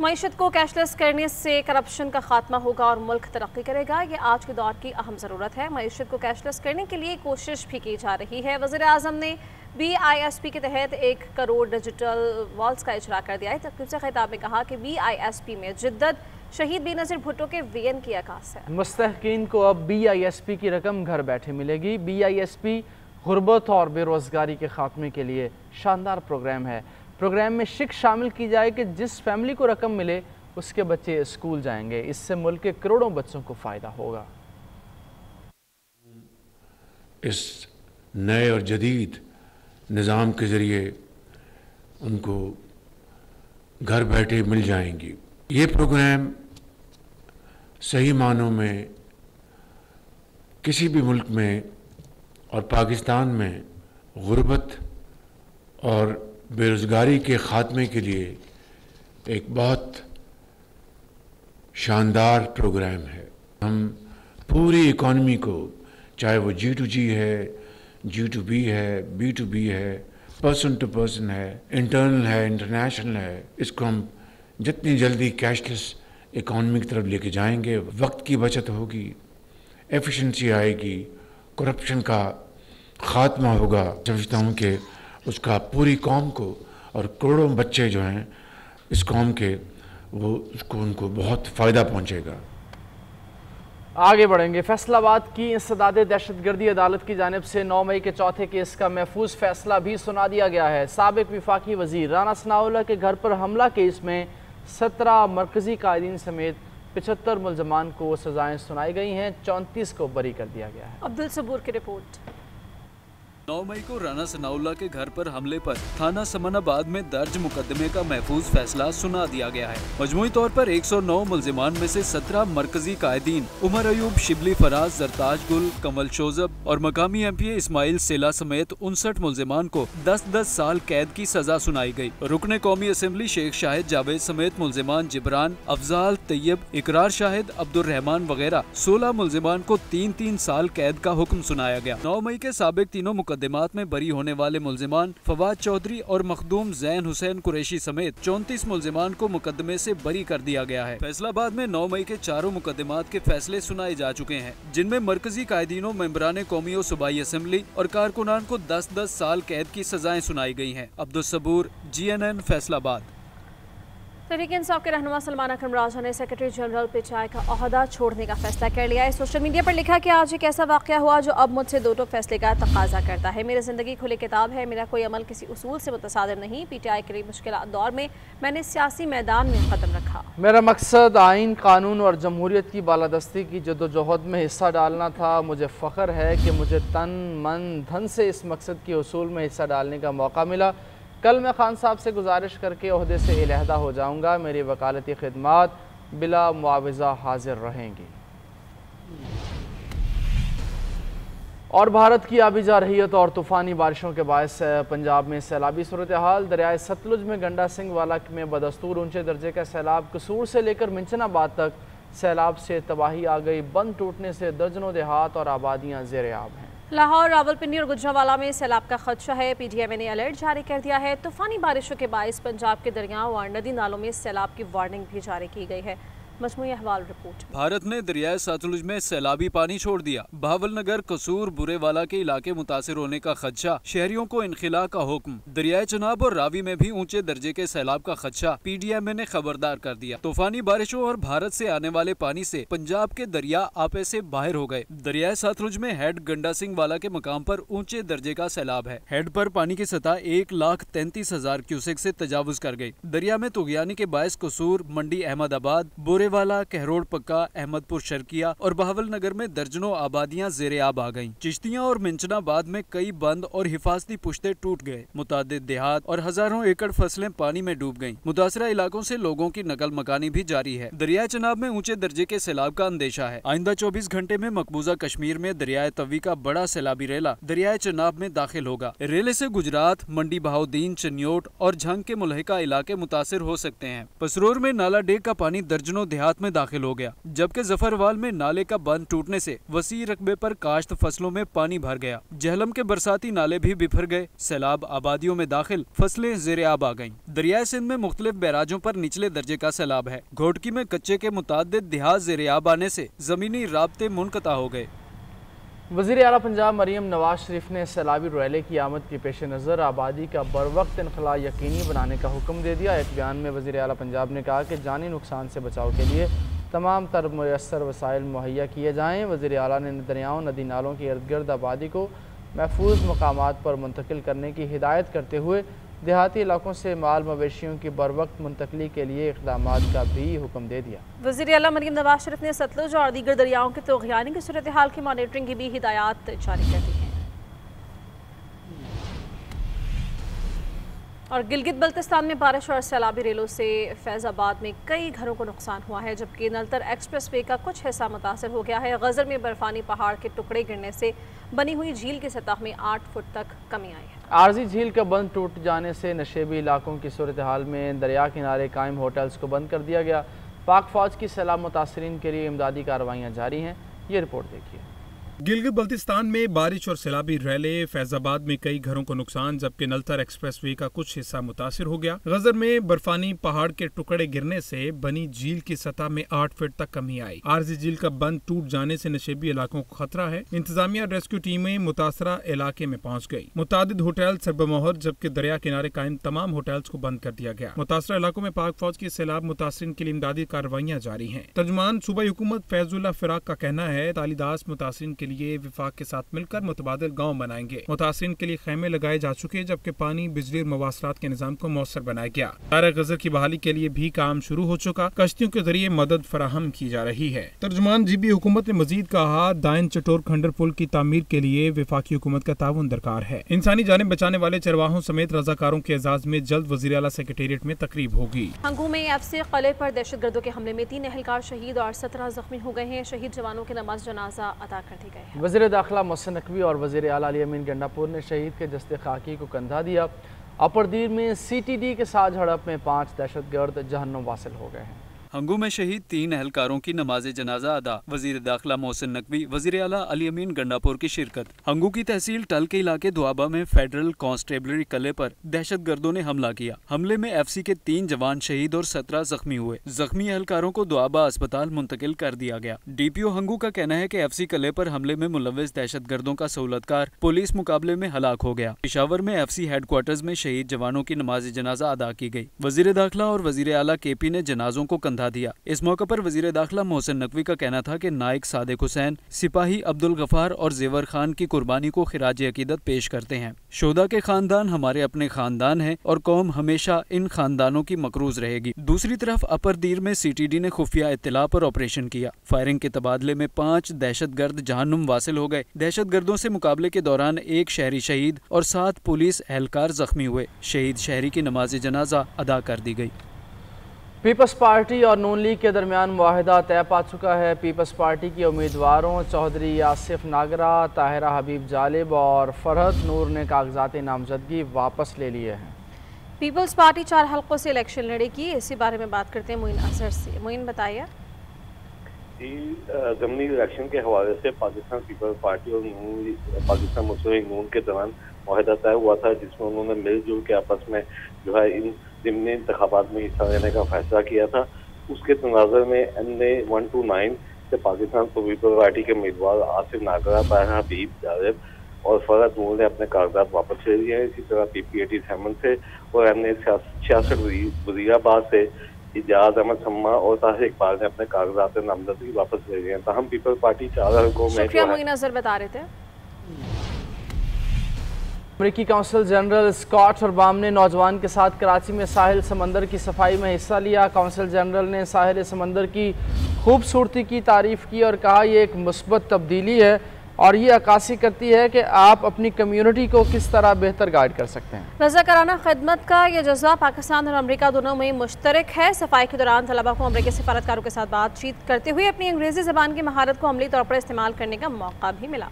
معیشت کو cash less کرنے سے کرپشن کا خاتمہ ہوگا اور ملک ترقی کرے گا، یہ آج کے دور کی اہم ضرورت ہے۔ معیشت کو کیش لیس کرنے کے لیے کوشش بھی کی جا رہی ہے۔ وزیر اعظم نے BISP کے تحت 1 کروڑ ڈیجیٹل والٹس کا اجرا کر دیا ہے۔ تقریب سے خطاب میں کہا کہ BISP میں جدت شہید بے نظیر بھٹو کے وین کی عکاس ہے۔ مستحقین کو اب BISP کی رقم گھر بیٹھے ملے گی۔ BISP غربت اور بے روزگاری کے خاتمے کے لیے شاندار پروگرام ہے۔ پروگرام میں شک شامل کی جائے کہ جس فیملی کو رقم ملے اس کے بچے اسکول جائیں گے۔ اس سے ملک کے کروڑوں بچوں کو فائدہ ہوگا۔ اس نئے اور جدید نظام کے ذریعے ان کو گھر بیٹھے مل جائیں گی۔ یہ پروگرام صحیح معنوں میں کسی بھی ملک میں اور پاکستان میں غربت اور بے روزگاری کے خاتمے کے لیے ایک بہت شاندار پروگرام ہے۔ ہم پوری اکانومی کو، چاہے وہ G2G ہے، G2B ہے، B2B ہے، پرسن ٹو پرسن ہے، انٹرنل ہے، انٹرنیشنل ہے، اس کو ہم جتنی جلدی کیش لیس اکانومی کی طرف لے کے جائیں گے، وقت کی بچت ہوگی، ایفیشنسی آئے گی، کرپشن کا خاتمہ ہوگا۔ سمجھتا ہوں کہ اس کا پوری قوم کو اور کروڑوں بچے جو ہیں اس قوم کے، ان کو بہت فائدہ پہنچے گا۔ آگے بڑھیں گے۔ فیصل آباد کی انسداد دہشت گردی عدالت کی جانب سے 9 مئی کے چوتھے کیس کا محفوظ فیصلہ بھی سنا دیا گیا ہے۔ سابق وفاقی وزیر رانا ثناءاللہ کے گھر پر حملہ کیس میں 17 مرکزی قائدین سمیت 75 ملزمان کو سزائیں سنائی گئی ہیں، 34 کو بری کر دیا گیا ہے۔ عبدالصبور کی رپورٹ۔ 9 مئی کو رانا ثناءاللہ کے گھر پر حملے پر تھانہ سمن آباد میں درج مقدمے کا محفوظ فیصلہ سنا دیا گیا ہے۔ مجموعی طور پر 109 ملزمان میں سے 17 مرکزی قائدین عمر ایوب، شبلی فراز، زرتاج گل، کمل شوذب اور مقامی MP اسماعیل سیلا سمیت 59 ملزمان کو 10 سال قید کی سزا سنائی گئی۔ رکن قومی اسمبلی شیخ شاہد جاوید سمیت ملزمان جبران، افضال، طیب، اقرار شاہد، عبد الرحمان وغیرہ 16 ملزمان کو 3 سال قید کا حکم سنایا گیا۔ 9 مئی کے سابق تینوں مقدمات میں بری ہونے والے ملزمان فواد چودھری اور مخدوم زین حسین قریشی سمیت 34 ملزمان کو مقدمے سے بری کر دیا گیا ہے۔ فیصل آباد میں 9 مئی کے چاروں مقدمات کے فیصلے سنائے جا چکے ہیں، جن میں مرکزی قائدینوں، ممبران قومی و صوبائی اسمبلی اور کارکنان کو 10 سال قید کی سزائیں سنائی گئی ہیں۔ عبدالصبور، GNN، فیصل آباد۔ تحریک انصاف کے رہنما سلمان اکرم راجہ نے سیکرٹری جنرل PTI کا عہدہ چھوڑنے کا فیصلہ کر لیا ہے۔ سوشل میڈیا پر لکھا کہ آج ایک ایسا واقعہ ہوا جو اب مجھ سے دو ٹوک فیصلے کا تقاضا کرتا ہے۔ میری زندگی کھلی کتاب ہے، میرا کوئی عمل کسی اصول سے متصادم نہیں۔ PTI کے مشکلات دور میں نے سیاسی میدان میں قدم رکھا۔ میرا مقصد آئین، قانون اور جمہوریت کی بالادستی کی جدوجہد میں حصہ ڈالنا تھا۔ مجھے فخر ہے کہ مجھے تن، من، دھن سے اس مقصد کے حصول میں حصہ ڈالنے کا موقع ملا۔ کل میں خان صاحب سے گزارش کر کے عہدے سے علیحدہ ہو جاؤں گا۔ میری وکالتی خدمات بلا معاوضہ حاضر رہیں گی۔ اور بھارت کی آبی جارحیت اور طوفانی بارشوں کے باعث پنجاب میں سیلابی صورتحال۔ دریائے ستلج میں گنڈا سنگھ والا میں بدستور اونچے درجے کا سیلاب، قصور سے لے کر منچن آباد تک سیلاب سے تباہی آ گئی۔ بند ٹوٹنے سے درجنوں دیہات اور آبادیاں زیر آب ہیں۔ لاہور، راولپنڈی اور گجرانوالہ میں سیلاب کا خدشہ ہے۔ PDM نے الرٹ جاری کر دیا ہے۔ طوفانی بارشوں کے باعث پنجاب کے دریاؤں اور ندی نالوں میں سیلاب کی وارننگ بھی جاری کی گئی ہے۔ مجموعی احوال رپورٹ۔ بھارت نے دریائے ساتلج میں سیلابی پانی چھوڑ دیا۔ بہاول نگر، قصور، برے والا کے علاقے متاثر ہونے کا خدشہ، شہریوں کو انخلاء کا حکم۔ دریائے چناب اور راوی میں بھی اونچے درجے کے سیلاب کا خدشہ، PDM نے خبردار کر دیا۔ طوفانی بارشوں اور بھارت سے آنے والے پانی سے پنجاب کے دریا آپے سے باہر ہو گئے۔ دریائے ساتلج میں ہیڈ گنڈا سنگھ والا کے مقام پر اونچے درجے کا سیلاب ہے۔ ہیڈ پر پانی کی سطح 1,33,000 کیوسک سے تجاوز کر گئی۔ دریا میں طغیانی کے باعث قصور، منڈی احمد آباد، بورے والا، کہروڑ پکا، احمد پور شرکیہ اور بہاول نگر میں درجنوں آبادیاں زیر آب آ گئیں۔ چشتیاں اور منچنا آباد میں کئی بند اور حفاظتی پشتے ٹوٹ گئے۔ متعدد دیہات اور ہزاروں ایکڑ فصلیں پانی میں ڈوب گئیں۔ متاثرہ علاقوں سے لوگوں کی نقل مکانی بھی جاری ہے۔ دریائے چناب میں اونچے درجے کے سیلاب کا اندیشہ ہے۔ آئندہ 24 گھنٹے میں مقبوضہ کشمیر میں دریائے توی کا بڑا سیلابی ریلا دریائے چناب میں داخل ہوگا۔ ریلے سے گجرات، منڈی بہاؤدین، چنیوٹ اور جھنگ کے ملحقہ علاقے متاثر ہو سکتے ہیں۔ پسرور میں نالا ڈیگ کا پانی درجنوں دیہات देहात में दाखिल हो गया, जबकि जफरवाल में नाले का बंद टूटने से वसी रकबे पर काश्त फसलों में पानी भर गया। जहलम के बरसाती नाले भी बिफर गए। सैलाब आबादियों में दाखिल, फसलें ज़ेर-ए-आब आ गईं। दरियाए सिंध में मुख्तलिफ बैराजों पर निचले दर्जे का सैलाब है। घोटकी में कच्चे के मुतादिद देहात ज़ेर-ए-आब आने से जमीनी राब्ते मुनक़ता हो गए। वज़ीर आला पंजाब मरीम नवाज शरीफ ने सैलाबी रैले की आमद के पेश नज़र आबादी का बरवक्त इनखला यकीनी बनाने का हुक्म दे दिया। एक बयान में वज़ीर आला पंजाब ने कहा कि जानी नुकसान से बचाव के लिए तमाम तर मुयस्सर वसाइल मुहैया किए जाएँ। वज़ीर आला ने दरियाओं नदी नालों की इर्द गिर्द आबादी को महफूज मकामात पर मुंतकिल करने की हिदायत करते हुए देहाती इलाकों से माल मवेशियों की बरवक्त मुंतकली के लिए इक़दामात का भी हुक्म दे दिया। वज़ीर आला मरीम नवाज शरीफ ने सतलुज और दीगर दरियाओं के तोग़यानी की सूरत हाल की मॉनिटरिंग की भी हिदायत जारी कर दी है। और गिलगित बल्तिस्तान में बारिश और सैलाबी रेलों से फैज़ाबाद में कई घरों को नुकसान हुआ है, जबकि नलतर एक्सप्रेस वे का कुछ हिस्सा मुतासर हो गया है। गज़र में बर्फानी पहाड़ के टुकड़े गिरने से बनी हुई झील की सतह में 8 फुट तक कमी आई है। आरजी झील का बंद टूट जाने से नशेबी इलाकों की सूरत हाल में दरिया किनारे कायम होटल्स को बंद कर दिया गया। पाक फौज की सैलाब मुतासरीन के लिए इमदादी कार्रवाइयाँ जारी हैं। ये रिपोर्ट देखिए। गिलगित बल्तिस्तान में बारिश और सैलाबी रैले, फैजाबाद में कई घरों को नुकसान, जबकि नलतर एक्सप्रेस वे का कुछ हिस्सा मुतासिर हो गया। गजर में बर्फानी पहाड़ के टुकड़े गिरने से बनी झील की सतह में 8 फीट तक कमी आई। आरजी झील का बंद टूट जाने से नशेबी इलाकों को खतरा है। इंतजामिया रेस्क्यू टीमें मुतासरा इलाके में पहुंच गई। मुतादिद होटल सरबमोहर, जबकि दरिया किनारे कायम तमाम होटल्स को बंद कर दिया गया। मुतासरा इलाकों में पाक फौज की सैलाब मुतासरीन के लिए इमदादी कार्रवाइयाँ जारी है। तर्जुमान सूबाई हुकूमत फैजुल्लाह फिराक का कहना है तालीदास मुतासरीन के लिए विफाक के साथ मिलकर मुतबादिल गाँव बनाएंगे। मुतासरीन के लिए खैमे लगाए जा चुके, जबकि पानी, बिजली और मवासलात के निजाम को मौसर बनाया गया। दायरा गजर की बहाली के लिए भी काम शुरू हो चुका। कश्तियों के जरिए मदद फराहम की जा रही है। तर्जुमान जीबी हुकूमत ने मजीद कहा, दाइन चटोर खंडर पुल की तामीर के लिए विफाकी हुकूमत का ताउन दरकार है। इंसानी जान बचाने वाले चरवाहों समेत रजाकारों के एजाज में जल्द वज़ीर आला सेक्रेटेरिएट में तकरीब होगी। हंगू में FC किले पर दहशतगर्दों के हमले में 3 एहलकार शहीद और 17 जख्मी हो गए हैं। शहीद जवानों की नमाज जनाजा अदा कर दी गई है। वज़ीर दाखिला मोहसिन नकवी और वज़ीर आला अली अमीन गंडापुर ने शहीद के जस्ते खाकी को कंधा दिया। अपरदीर में CTD के साथ झड़प में 5 दहशतगर्द जहन्नुम वासिल हो गए हैं। हंगू में शहीद 3 एहलकारों की नमाज जनाजा अदा, वजीर दाखिला मोहसिन नकवी, वजीर आला अली अमीन गंडापुर की शिरकत। हंगू की तहसील टल के इलाके दुआबा में फेडरल कांस्टेबलरी किले पर दहशतगर्दों ने हमला किया। हमले में FC के 3 जवान शहीद और 17 जख्मी हुए। जख्मी एहलकारों को दुआबा अस्पताल मुंतकिल कर दिया गया। DPO हंगू का कहना है कि FC किले पर हमले में मुलविस दहशतगर्दों का सहूलतकार पुलिस मुकाबले में हलाक हो गया। पेशावर में FC हेडक्वार्टर्स में शहीद जवानों की नमाज जनाजा अदा की गई। वजीर दाखिला और वजीर आला KP ने जनाजों को कंधा दिया। इस मौके पर वजीर दाखिला मोहसिन नकवी का कहना था कि नाइक सादिक हुसैन, सिपाही अब्दुल गफार और जेवर खान की कुर्बानी को खिराज अकीदत पेश करते हैं। शोदा के खानदान हमारे अपने खानदान हैं और कौम हमेशा इन खानदानों की मकरूज रहेगी। दूसरी तरफ अपरदीर में CTD ने खुफिया इत्तला पर ऑपरेशन किया। फायरिंग के तबादले में 5 दहशतगर्द जहन्नुम वासिल हो गए। दहशतगर्दों से मुकाबले के दौरान 1 शहरी शहीद और 7 पुलिस एहलकार जख्मी हुए। शहीद शहरी की नमाज जनाजा अदा कर दी गई। पीपल्स पार्टी और नून लीग के दरमियान मुआहिदा तय पा चुका है। पीपल्स पार्टी के उम्मीदवारों चौधरी आसिफ नागरा, ताहिरा हबीब जालिब और फरहत नूर ने कागजात नामजदगी वापस ले लिए हैं। पीपल्स पार्टी 4 हल्कों से इलेक्शन लड़ेगी। इसी बारे में बात करते हैं मोइन अजहर से। मोइन बताइए। ज़मीनी इलेक्शन के हवाले से पाकिस्तान पीपल्स पार्टी और पाकिस्तान मुस्लिम लीग नून के दौरान मुआहिदा तय हुआ था, जिसमें उन्होंने मिलजुल के आपस में जो है इन ज़मीनी इंतखाबात में हिस्सा लेने का फैसला किया था। उसके तनाज़ुर में NA 129 से पाकिस्तान पीपल्स पार्टी के उम्मीदवार आसिफ नागरा, ताहिरा हबीब जालिब और फरहत नूर ने अपने कागजात वापस ले लिए हैं। इसी तरह PP87 से और NA 66 वज़ीराबाद से इजाज़ अहमद सम्मा और ताहिर इकबाल ने अपने कागजात नामजदगी वापस ले लिए हैं। तहम पीपल्स पार्टी 4 हल्कों में बता रहे थे। अमरीकी कौंसल जनरल स्कॉट ओबामा ने नौजवान के साथ कराची में साहिल समंदर की सफाई में हिस्सा लिया। कौंसल जनरल ने साहिल समंदर की खूबसूरती की तारीफ की और कहा यह एक मुस्बत तब्दीली है और ये अक्कासी करती है कि आप अपनी कम्युनिटी को किस तरह बेहतर गाइड कर सकते हैं। रज़ाकाराना खिदमत का यह जज्बा पाकिस्तान और अमेरिका दोनों में मुश्तरक है। सफाई के दौरान तलबा को अमेरिकी सफारतकारों के साथ बातचीत करते हुए अपनी अंग्रेजी ज़बान की महारत को अमली तौर पर इस्तेमाल करने का मौका भी मिला।